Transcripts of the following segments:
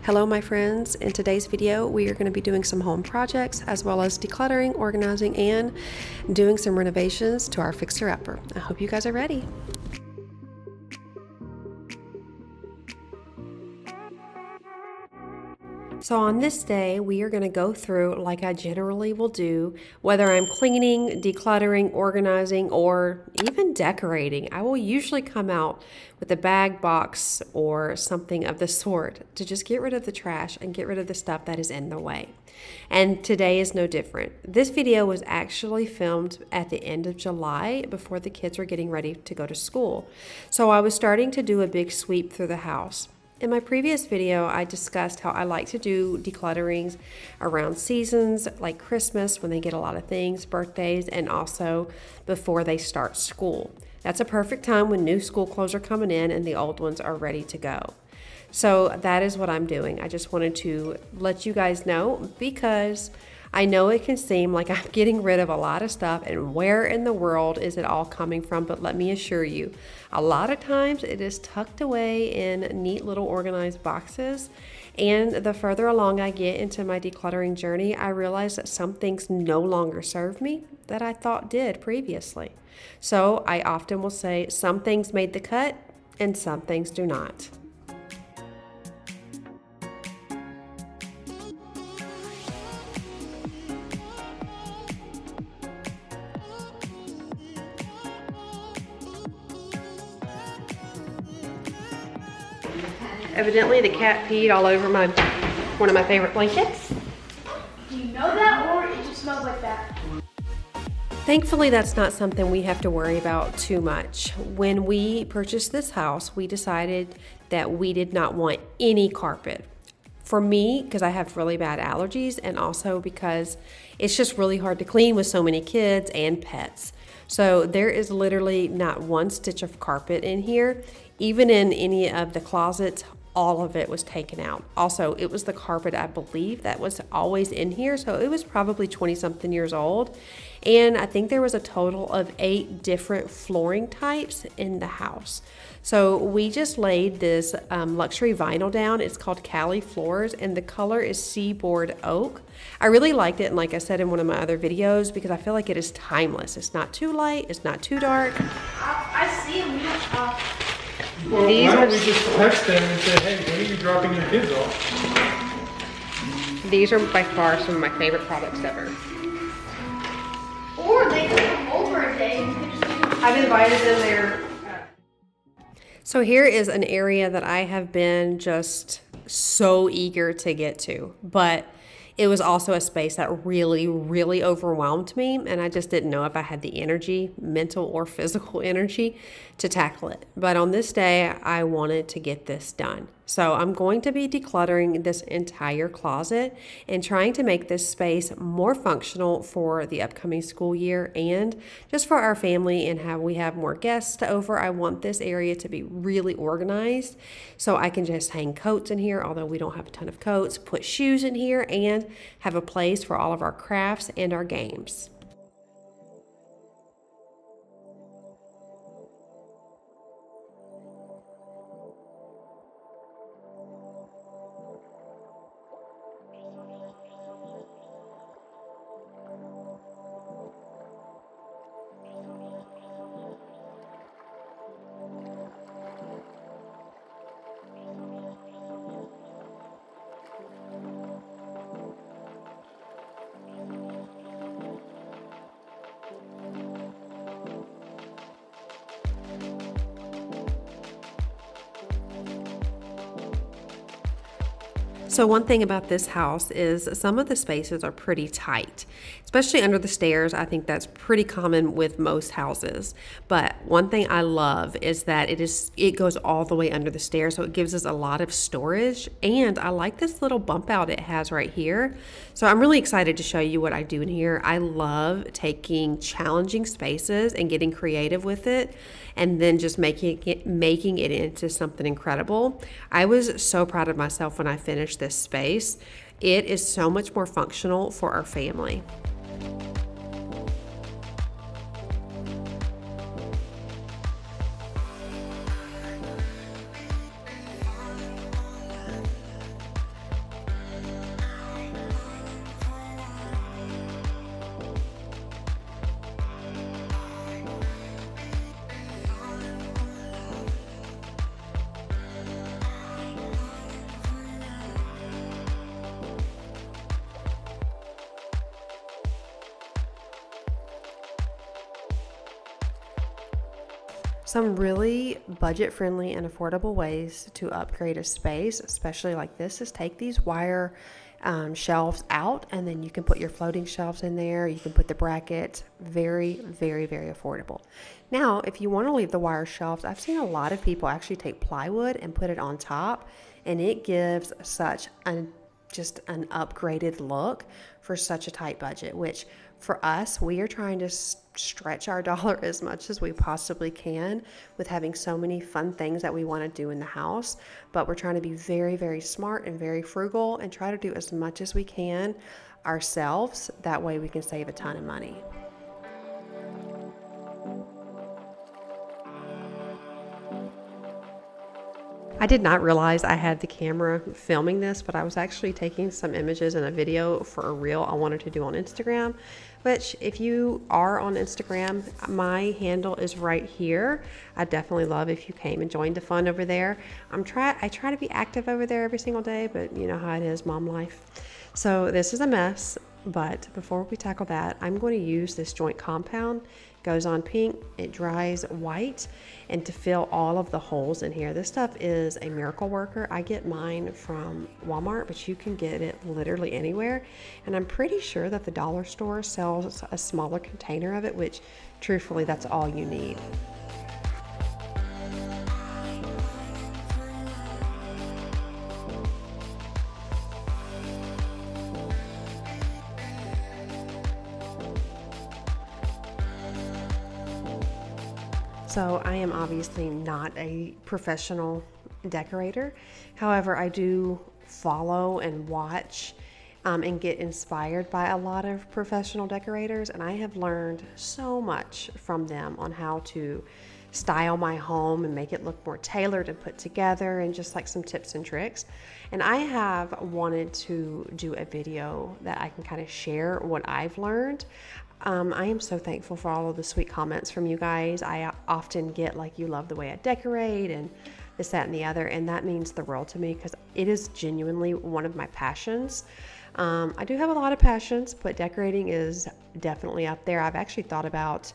Hello my friends, in today's video we are going to be doing some home projects as well as decluttering, organizing, and doing some renovations to our fixer-upper. I hope you guys are ready. So on this day, we are going to go through like I generally will do, whether I'm cleaning, decluttering, organizing, or even decorating. I will usually come out with a bag, box, or something of the sort to just get rid of the trash and get rid of the stuff that is in the way. And today is no different. This video was actually filmed at the end of July before the kids were getting ready to go to school. So I was starting to do a big sweep through the house. In my previous video, I discussed how I like to do declutterings around seasons like Christmas when they get a lot of things, birthdays, and also before they start school. That's a perfect time when new school clothes are coming in and the old ones are ready to go. So that is what I'm doing. I just wanted to let you guys know because I know it can seem like I'm getting rid of a lot of stuff and where in the world is it all coming from, but let me assure you, a lot of times it is tucked away in neat little organized boxes, and the further along I get into my decluttering journey, I realize that some things no longer serve me that I thought did previously. So I often will say some things made the cut and some things do not. Evidently the cat peed all over one of my favorite blankets. Do you know that, or it just smells like that? Thankfully, that's not something we have to worry about too much. When we purchased this house, we decided that we did not want any carpet. For me, because I have really bad allergies, and also because it's just really hard to clean with so many kids and pets. So there is literally not one stitch of carpet in here. Even in any of the closets, all of it was taken out. Also, it was the carpet, I believe, that was always in here. So it was probably 20-something years old. And I think there was a total of 8 different flooring types in the house. So we just laid this luxury vinyl down. It's called Cali Floors, and the color is Seaboard Oak. I really liked it, and like I said in one of my other videos, because I feel like it is timeless. It's not too light, it's not too dark. I see them. Well, why don't we just text them and say, hey, when are you dropping your kids off? These are by far some of my favorite products ever. Or they could come over a day and you could just do I've invited them there. So here is an area that I have been just so eager to get to, but it was also a space that really, really overwhelmed me, and I just didn't know if I had the energy, mental or physical energy, to tackle it. But on this day, I wanted to get this done. So I'm going to be decluttering this entire closet and trying to make this space more functional for the upcoming school year and just for our family and how we have more guests over. I want this area to be really organized so I can just hang coats in here, although we don't have a ton of coats, put shoes in here, and have a place for all of our crafts and our games. So one thing about this house is some of the spaces are pretty tight, especially under the stairs. I think that's pretty common with most houses. But one thing I love is that it goes all the way under the stairs, so it gives us a lot of storage. And I like this little bump out it has right here. So I'm really excited to show you what I do in here. I love taking challenging spaces and getting creative with it, and then just making it into something incredible. I was so proud of myself when I finished this space. It is so much more functional for our family. Some really budget-friendly and affordable ways to upgrade a space, especially like this, is take these wire shelves out, and then you can put your floating shelves in there. You can put the brackets. Very, very, very affordable. Now, if you want to leave the wire shelves, I've seen a lot of people actually take plywood and put it on top, and it gives such just an upgraded look for such a tight budget, which for us, we are trying to stretch our dollar as much as we possibly can with having so many fun things that we want to do in the house. But we're trying to be very, very smart and very frugal and try to do as much as we can ourselves. That way we can save a ton of money. I did not realize I had the camera filming this, but I was actually taking some images and a video for a reel I wanted to do on Instagram, which if you are on Instagram, my handle is right here. I definitely love if you came and joined the fun over there. I try to be active over there every single day, but you know how it is, mom life. So this is a mess, but before we tackle that, I'm going to use this joint compound. Goes on pink, it dries white, and to fill all of the holes in here. This stuff is a miracle worker. I get mine from Walmart, but you can get it literally anywhere. And I'm pretty sure that the dollar store sells a smaller container of it, which truthfully, that's all you need. So I am obviously not a professional decorator. However, I do follow and watch and get inspired by a lot of professional decorators, and I have learned so much from them on how to style my home and make it look more tailored and put together, and just like some tips and tricks. And I have wanted to do a video that I can kind of share what I've learned. I am so thankful for all of the sweet comments from you guys. I often get like, you love the way I decorate and this, that, and the other, and that means the world to me because it is genuinely one of my passions. I do have a lot of passions, but decorating is definitely up there. I've actually thought about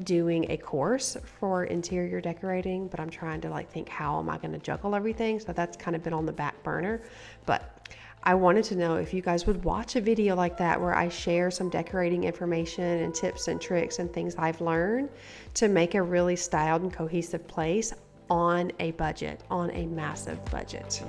doing a course for interior decorating, but I'm trying to like think, how am I going to juggle everything? So that's kind of been on the back burner. But I wanted to know if you guys would watch a video like that where I share some decorating information and tips and tricks and things I've learned to make a really styled and cohesive place on a budget, on a massive budget.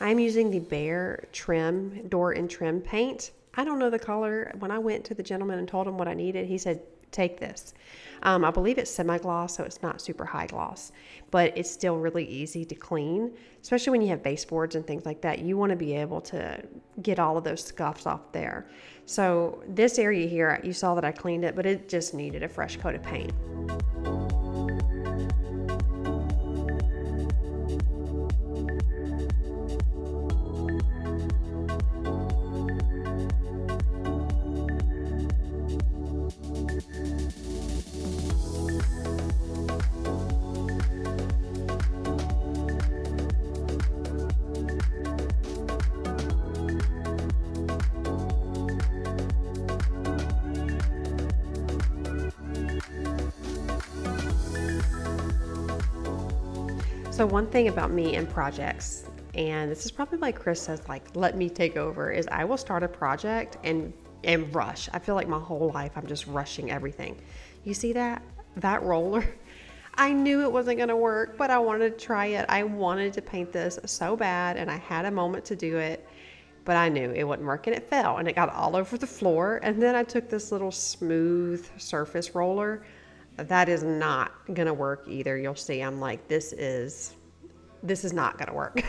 I'm using the Behr Trim Door and Trim paint. I don't know the color. When I went to the gentleman and told him what I needed, he said, take this. I believe it's semi-gloss, so it's not super high gloss, but it's still really easy to clean, especially when you have baseboards and things like that. You want to be able to get all of those scuffs off there. So this area here, you saw that I cleaned it, but it just needed a fresh coat of paint. So one thing about me and projects, and this is probably why Chris says like, let me take over, is I will start a project and rush. I feel like my whole life I'm just rushing everything. You see that roller? I knew it wasn't gonna work, but I wanted to try it. I wanted to paint this so bad, and I had a moment to do it, but I knew it wouldn't work, and it fell, and it got all over the floor. And then I took this little smooth surface roller. That is not gonna work either. You'll see, I'm like, this is not gonna work.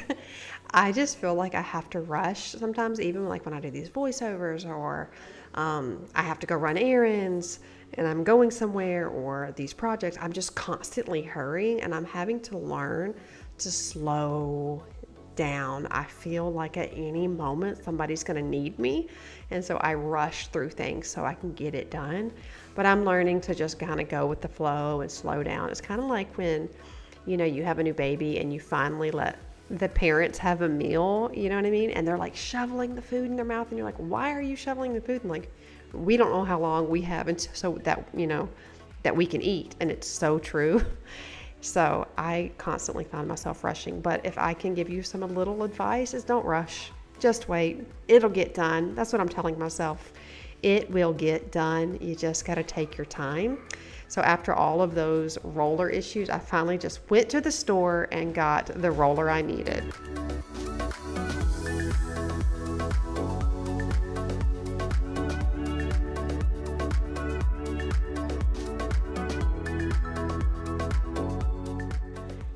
I just feel like I have to rush sometimes, even like when I do these voiceovers, or I have to go run errands and I'm going somewhere, or these projects, I'm just constantly hurrying, and I'm having to learn to slow down, I feel like at any moment somebody's going to need me. And so I rush through things so I can get it done. But I'm learning to just kind of go with the flow and slow down. It's kind of like when, you know, you have a new baby and you finally let the parents have a meal, you know what I mean? And they're like shoveling the food in their mouth and you're like, why are you shoveling the food? And like, we don't know how long we have until, so that, you know, that we can eat. And it's so true. So I constantly find myself rushing, but if I can give you some little advice is don't rush, just wait. It'll get done. That's what I'm telling myself. It will get done. You just got to take your time. So after all of those roller issues, I finally just went to the store and got the roller I needed.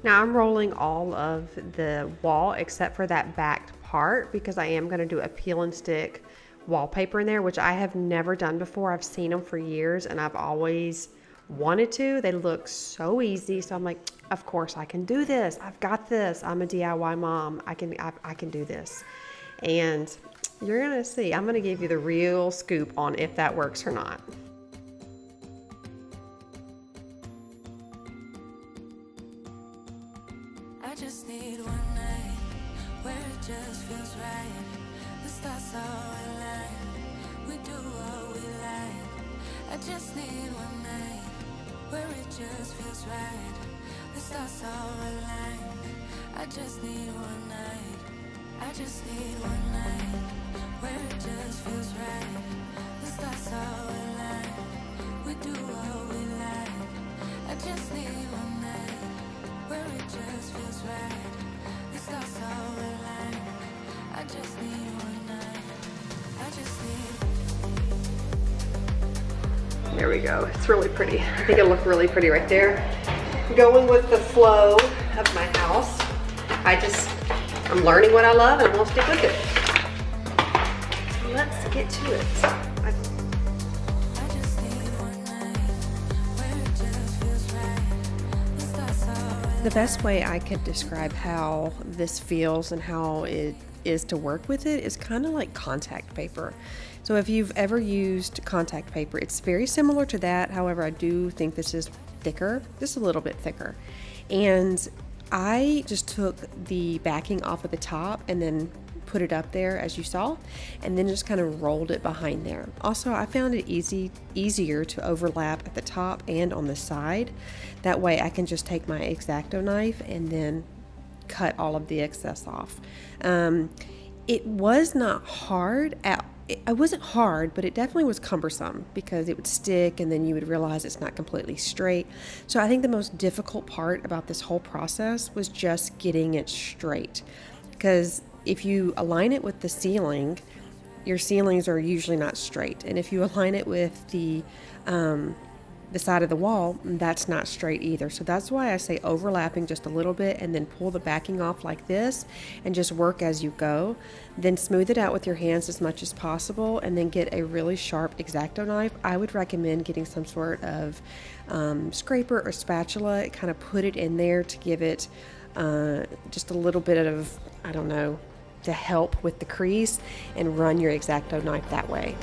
Now I'm rolling all of the wall except for that back part because I am going to do a peel and stick wallpaper in there, which I have never done before. I've seen them for years and I've always wanted to. They look so easy. So I'm like, of course I can do this. I've got this. I'm a DIY mom. I can do this. And you're going to see. I'm going to give you the real scoop on if that works or not. I just need one night where it just feels right. The stars all align. We do what we like. I just need one night where it just feels right. The stars all align. I just need one night. I just need one night where it just feels right. The stars all align. We do what we like. I just need one night where it just feels right. The stars all align. I just need one night. I just need. There we go. It's really pretty. I think it'll look really pretty right there. Going with the flow of my house. I'm learning what I love and I'm gonna stick with it. Let's get to it. The best way I could describe how this feels and how it is to work with it is kind of like contact paper. So if you've ever used contact paper, it's very similar to that. However, I do think this is thicker, just a little bit thicker. And I just took the backing off of the top and then put it up there as you saw, and then just kind of rolled it behind there. Also, I found it easier to overlap at the top and on the side. That way I can just take my X-Acto knife and then cut all of the excess off. It was not hard it wasn't hard, but it definitely was cumbersome because it would stick and then you would realize it's not completely straight. So I think the most difficult part about this whole process was just getting it straight, because if you align it with the ceiling, your ceilings are usually not straight. And if you align it with the side of the wall, that's not straight either. So that's why I say overlapping just a little bit and then pull the backing off like this and just work as you go. Then smooth it out with your hands as much as possible and then get a really sharp X-Acto knife. I would recommend getting some sort of scraper or spatula, kind of put it in there to give it just a little bit of, I don't know, to help with the crease, and run your X-Acto knife that way.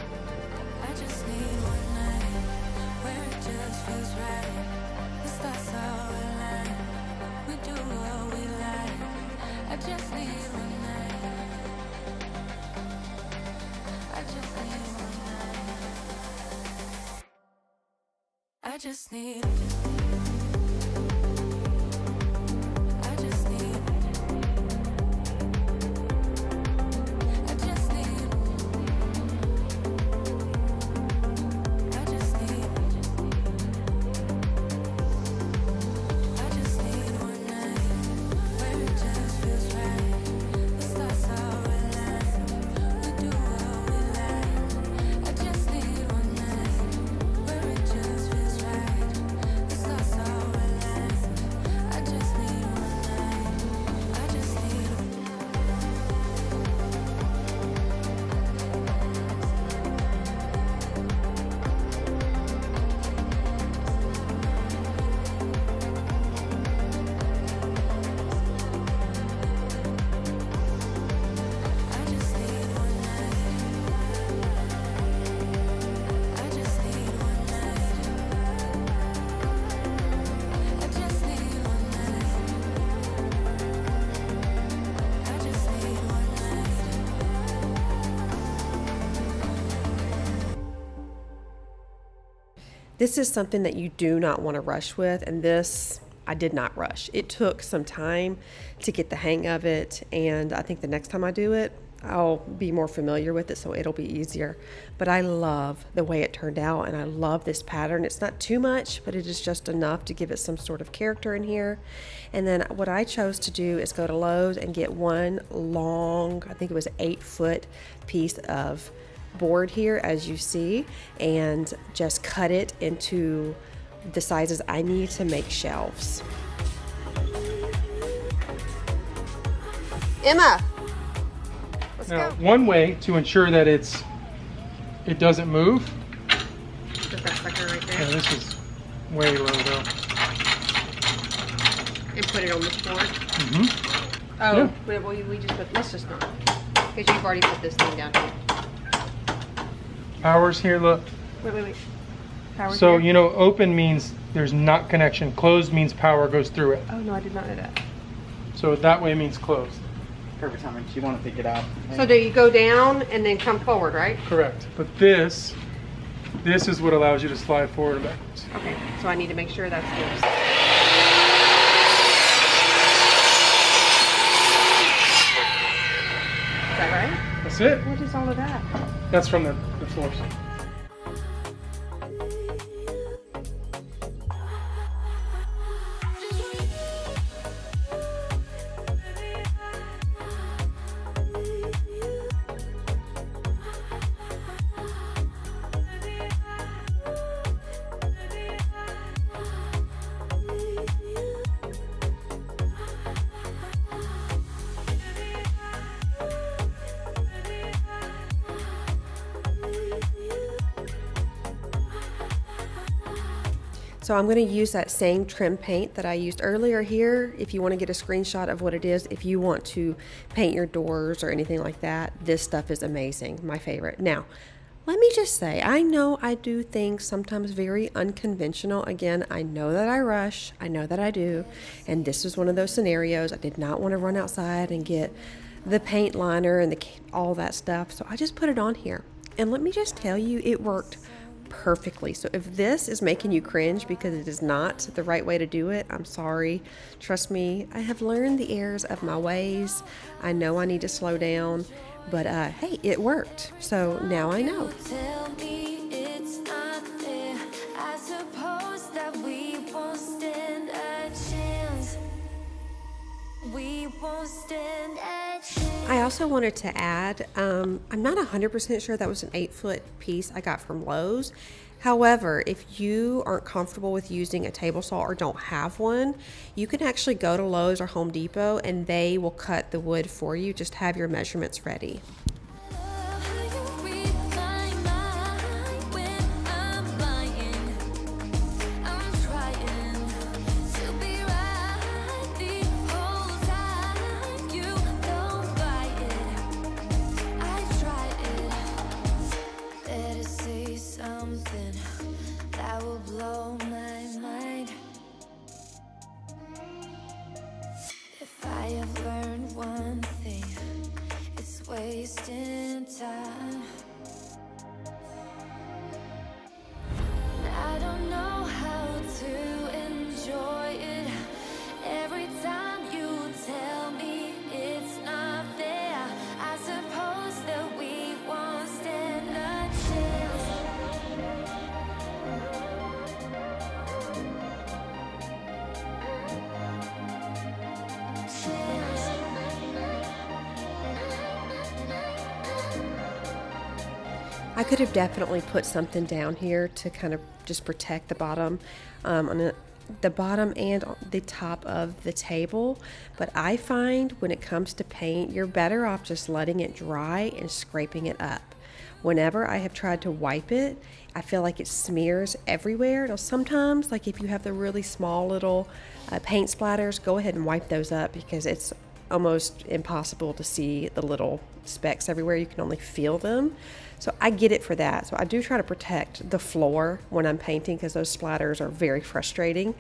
I just need. This is something that you do not want to rush with, and this I did not rush. It took some time to get the hang of it, and I think the next time I do it, I'll be more familiar with it, so it'll be easier. But I love the way it turned out, and I love this pattern. It's not too much, but it is just enough to give it some sort of character in here. And then what I chose to do is go to Lowe's and get one long, I think it was 8-foot piece of board here, as you see, and just cut it into the sizes I need to make shelves. Emma, let's Now, go. one way to ensure that it doesn't move. Put that sucker right Yeah, there this is way low though. and put it on this board. Mm-hmm. Oh, Yeah. we just put, let's just not, because you've already put this thing down here. Powers here, look. Wait. Power's So, here? you know, open means there's not connection. Closed means power goes through it. Oh no, I did not know that. So that way means closed. Perfect timing. You want to take it out. So do you go down and then come forward, right? Correct. But this is what allows you to slide forward and backwards. Okay, so I need to make sure that's yours. Is that right? That's it. What is all of that? That's from the floors. So I'm going to use that same trim paint that I used earlier here. If you want to get a screenshot of what it is, if you want to paint your doors or anything like that, this stuff is amazing, my favorite. Now, let me just say, I know I do things sometimes very unconventional. Again, I know that I rush, I know that I do, and this was one of those scenarios. I did not want to run outside and get the paint liner and all that stuff, so I just put it on here. And let me just tell you, it worked perfectly. So if this is making you cringe because it is not the right way to do it, I'm sorry. Trust me, I have learned the errors of my ways. I know I need to slow down, but hey, it worked. So now I know. Tell me it's not there. I suppose that we won't stand a chance. We won't stand a chance. I also wanted to add, I'm not 100% sure that was an 8-foot piece I got from Lowe's. However, if you aren't comfortable with using a table saw or don't have one, you can actually go to Lowe's or Home Depot and they will cut the wood for you. Just have your measurements ready. Wasting time. I don't know how to enjoy it. Every time you tell me it's not there, I suppose that we won't stand a chance. I could have definitely put something down here to kind of just protect the bottom, the bottom and the top of the table, but I find when it comes to paint, you're better off just letting it dry and scraping it up. Whenever I have tried to wipe it, I feel like it smears everywhere. Now sometimes, like if you have the really small little paint splatters, go ahead and wipe those up because it's almost impossible to see the little specks everywhere. You can only feel them. So I get it for that. So I do try to protect the floor when I'm painting because those splatters are very frustrating.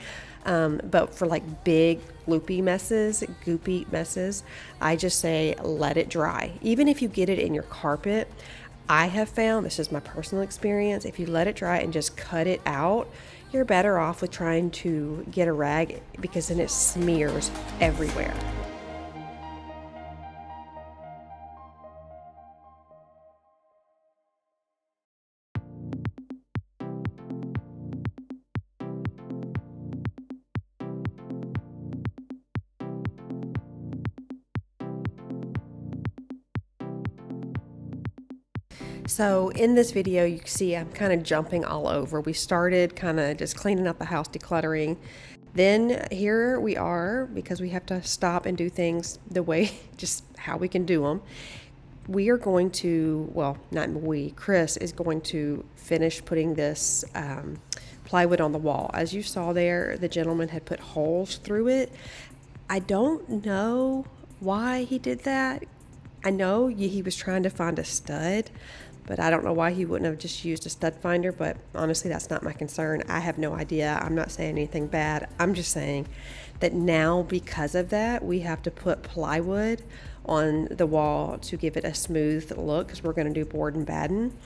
But for like big loopy messes, goopy messes, I just say let it dry. Even if you get it in your carpet, I have found, this is my personal experience, if you let it dry and just cut it out, you're better off with trying to get a rag, because then it smears everywhere. So in this video, you can see I'm kind of jumping all over. We started kind of just cleaning up the house, decluttering. Then here we are, because we have to stop and do things the way, just how we can do them. We are going to, well, not we, Chris is going to finish putting this plywood on the wall. As you saw there, the gentleman had put holes through it. I don't know why he did that. I know he was trying to find a stud, but I don't know why he wouldn't have just used a stud finder. But honestly, that's not my concern. I have no idea. I'm not saying anything bad. I'm just saying that now, because of that, we have to put plywood on the wall to give it a smooth look, because we're going to do board and batten,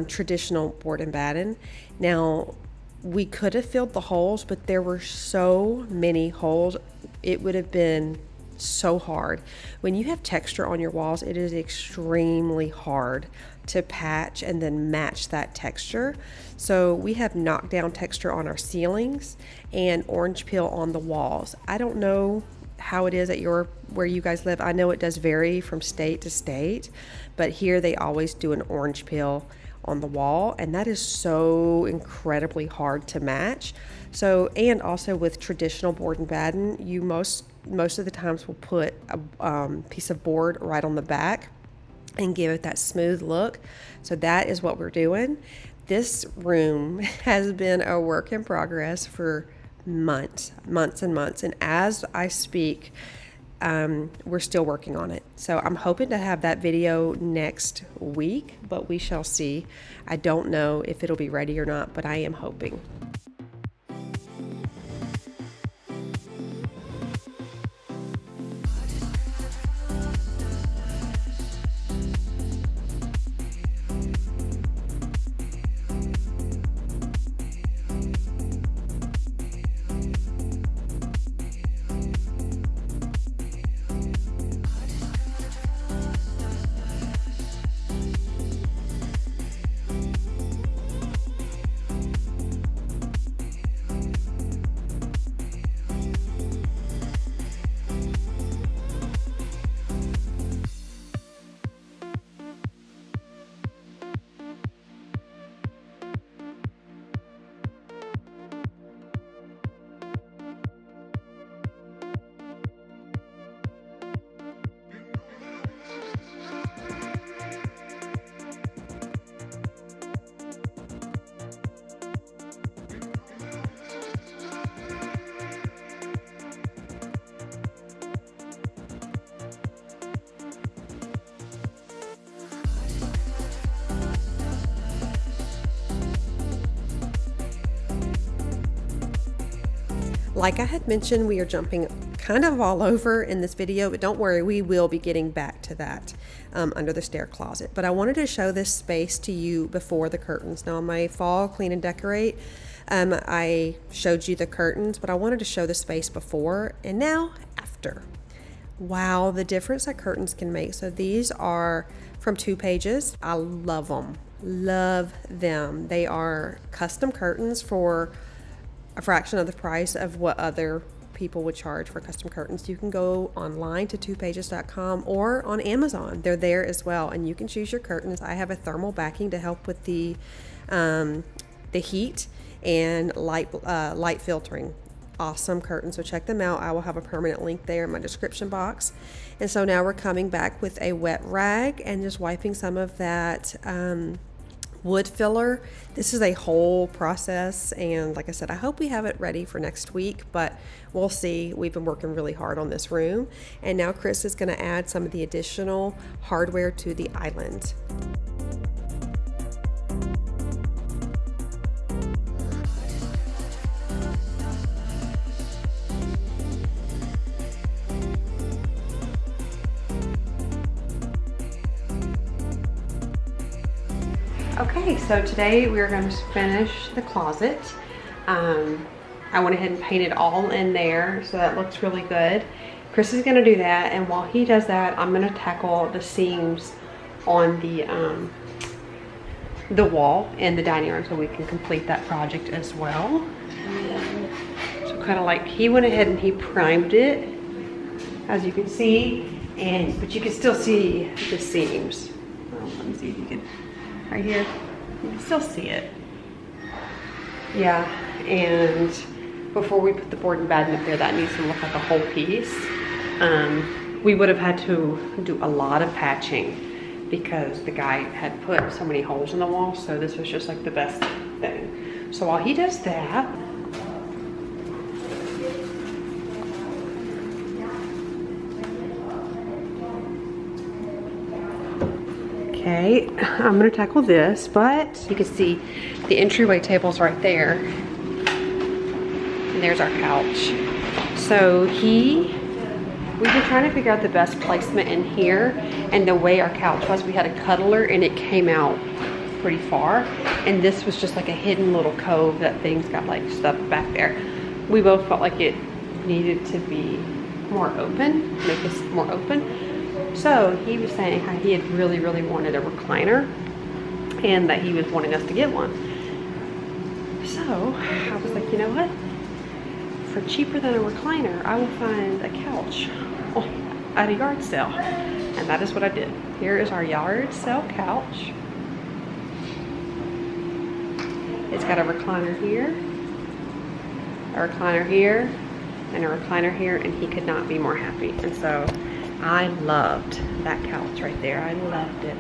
traditional board and batten. Now, we could have filled the holes, but there were so many holes. It would have been so hard. When you have texture on your walls, it is extremely hard to patch and then match that texture. So we have knocked down texture on our ceilings and orange peel on the walls. I don't know how it is at where you guys live. I know it does vary from state to state, but here they always do an orange peel on the wall, and that is so incredibly hard to match. So, and also with traditional board and batten, you most of the times will put a piece of board right on the back and give it that smooth look. So that is what we're doing. This room has been a work in progress for months and months, and as I speak, we're still working on it. So I'm hoping to have that video next week, but we shall see. I don't know if it'll be ready or not, but I am hoping. Like I had mentioned, we are jumping kind of all over in this video, but don't worry, we will be getting back to that under the stair closet. But I wanted to show this space to you before the curtains. Now, on my fall clean and decorate, I showed you the curtains, but I wanted to show the space before and now after. Wow, the difference that curtains can make. So these are from 2 Pages. I love them. Love them. They are custom curtains for a fraction of the price of what other people would charge for custom curtains. You can go online to 2pages.com or on Amazon. They're there as well, and you can choose your curtains. I have a thermal backing to help with the heat and light filtering. Awesome curtains, so check them out. I will have a permanent link there in my description box. And so now we're coming back with a wet rag and just wiping some of that wood filler. This is a whole process, and like I said, I hope we have it ready for next week, but we'll see. We've been working really hard on this room, and now Chris is going to add some of the additional hardware to the island. Okay, so today we're going to finish the closet. I went ahead and painted all in there, so that looks really good. Chris is going to do that, and while he does that, I'm going to tackle the seams on the wall in the dining room so we can complete that project as well. So kind of like he went ahead and he primed it, as you can see, but you can still see the seams. Well, let me see if you can, right here, you can still see it. Yeah, and before we put the board and batten up there, that needs to look like a whole piece. We would have had to do a lot of patching because the guy had put so many holes in the wall, so this was just like the best thing. So while he does that, okay, I'm gonna tackle this, but you can see the entryway table's right there. And there's our couch. So we've been trying to figure out the best placement in here, and the way our couch was, we had a cuddler and it came out pretty far, and this was just like a hidden little cove that things got like stuffed back there. We both felt like it needed to be more open, make this more open. So he was saying how he had really, really wanted a recliner and that he was wanting us to get one. So I was like, you know what? For cheaper than a recliner, I will find a couch at a yard sale. And that is what I did. Here is our yard sale couch. It's got a recliner here, a recliner here, and a recliner here, and he could not be more happy. And so I loved that couch right there. I loved it.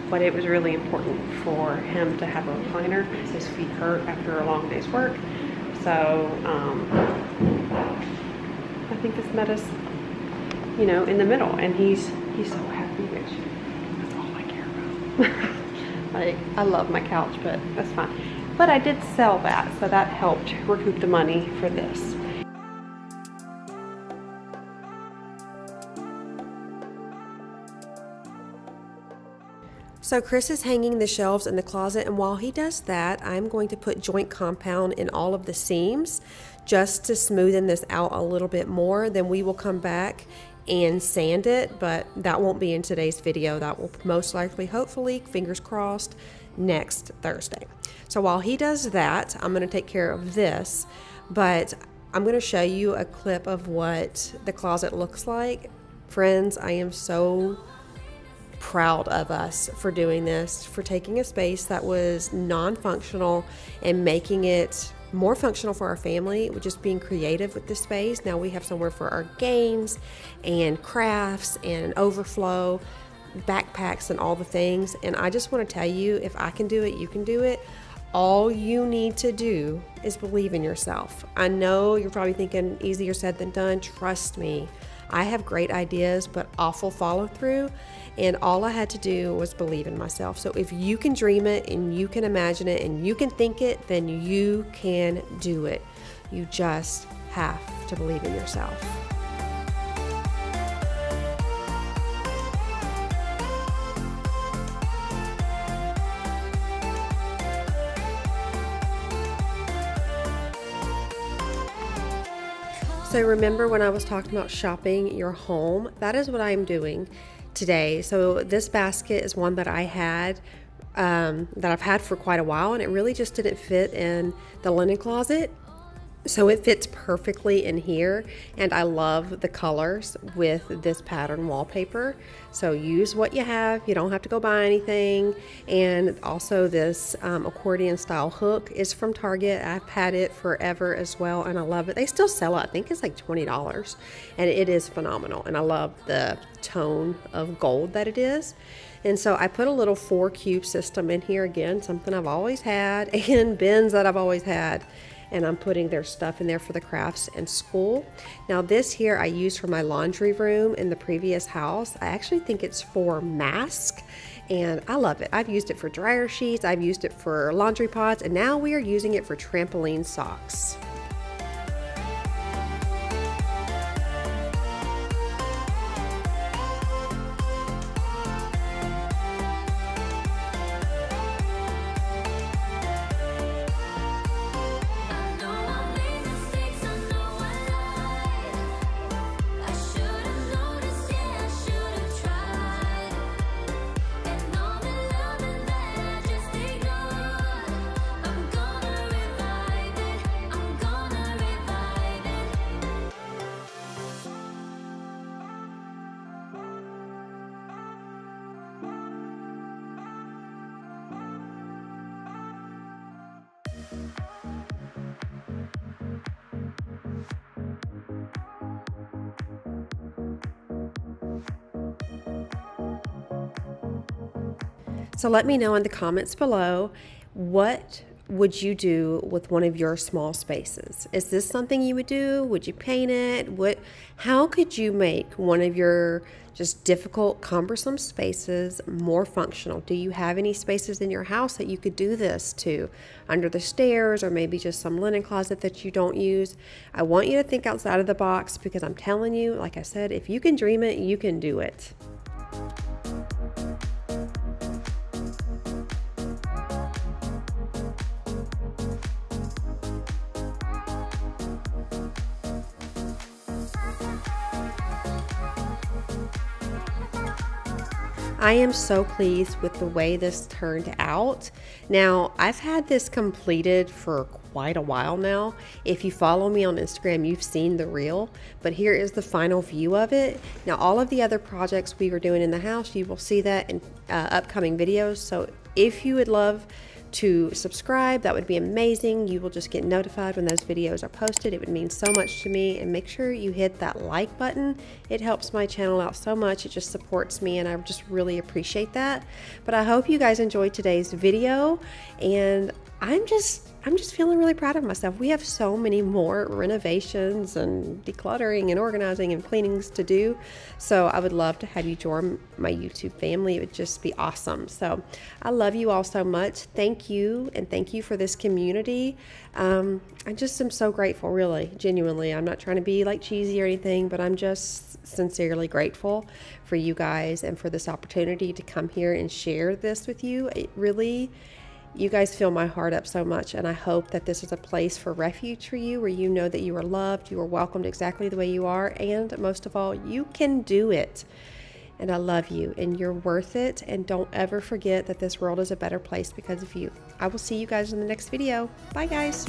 But it was really important for him to have a recliner because his feet hurt after a long day's work. So I think this met us, you know, in the middle, and he's so happy, which that's all I care about. Like, I love my couch, but that's fine. But I did sell that, so that helped recoup the money for this. So Chris is hanging the shelves in the closet, and while he does that, I'm going to put joint compound in all of the seams just to smoothen this out a little bit more. Then we will come back and sand it, but that won't be in today's video. That will most likely, hopefully, fingers crossed, next Thursday. So while he does that, I'm going to take care of this, but I'm going to show you a clip of what the closet looks like. Friends, I am so proud of us for doing this, for taking a space that was non-functional and making it more functional for our family, with just being creative with this space. Now we have somewhere for our games and crafts and overflow, backpacks and all the things. And I just want to tell you, if I can do it, you can do it. All you need to do is believe in yourself. I know you're probably thinking easier said than done. Trust me. I have great ideas, but awful follow through, and all I had to do was believe in myself. So if you can dream it and you can imagine it and you can think it, then you can do it. You just have to believe in yourself. So remember when I was talking about shopping your home? That is what I'm doing today. So this basket is one that I had, that I've had for quite a while, and it really just didn't fit in the linen closet. So it fits perfectly in here, and I love the colors with this pattern wallpaper. So use what you have. You don't have to go buy anything. And also this accordion style hook is from Target. I've had it forever as well, and I love it. They still sell it. I think it's like $20, and it is phenomenal. And I love the tone of gold that it is. And so I put a little 4-cube system in here again, something I've always had, and bins that I've always had. And I'm putting their stuff in there for the crafts and school. Now this here I used for my laundry room in the previous house. I actually think it's for mask, and I love it. I've used it for dryer sheets, I've used it for laundry pots, and now we are using it for trampoline socks. So let me know in the comments below, what would you do with one of your small spaces? Is this something you would do? Would you paint it? How could you make one of your just difficult, cumbersome spaces more functional? Do you have any spaces in your house that you could do this to? Under the stairs, or maybe just some linen closet that you don't use? I want you to think outside of the box, because I'm telling you, like I said, if you can dream it, you can do it. I am so pleased with the way this turned out. Now, I've had this completed for quite a while now. If you follow me on Instagram, you've seen the reel, but here is the final view of it. Now, all of the other projects we were doing in the house, you will see that in upcoming videos. So if you would love to subscribe, that would be amazing. You will just get notified when those videos are posted. It would mean so much to me. And make sure you hit that like button. It helps my channel out so much. It just supports me, and I just really appreciate that. But I hope you guys enjoyed today's video, and I'm just feeling really proud of myself. We have so many more renovations and decluttering and organizing and cleanings to do. So I would love to have you join my YouTube family. It would just be awesome. So I love you all so much. Thank you, and thank you for this community. I just am so grateful, really, genuinely. I'm not trying to be like cheesy or anything, but I'm just sincerely grateful for you guys and for this opportunity to come here and share this with you. It really, you guys fill my heart up so much, and I hope that this is a place for refuge for you, where you know that you are loved, you are welcomed exactly the way you are, and most of all, you can do it. And I love you, and you're worth it, and don't ever forget that this world is a better place because of you. I will see you guys in the next video. Bye, guys.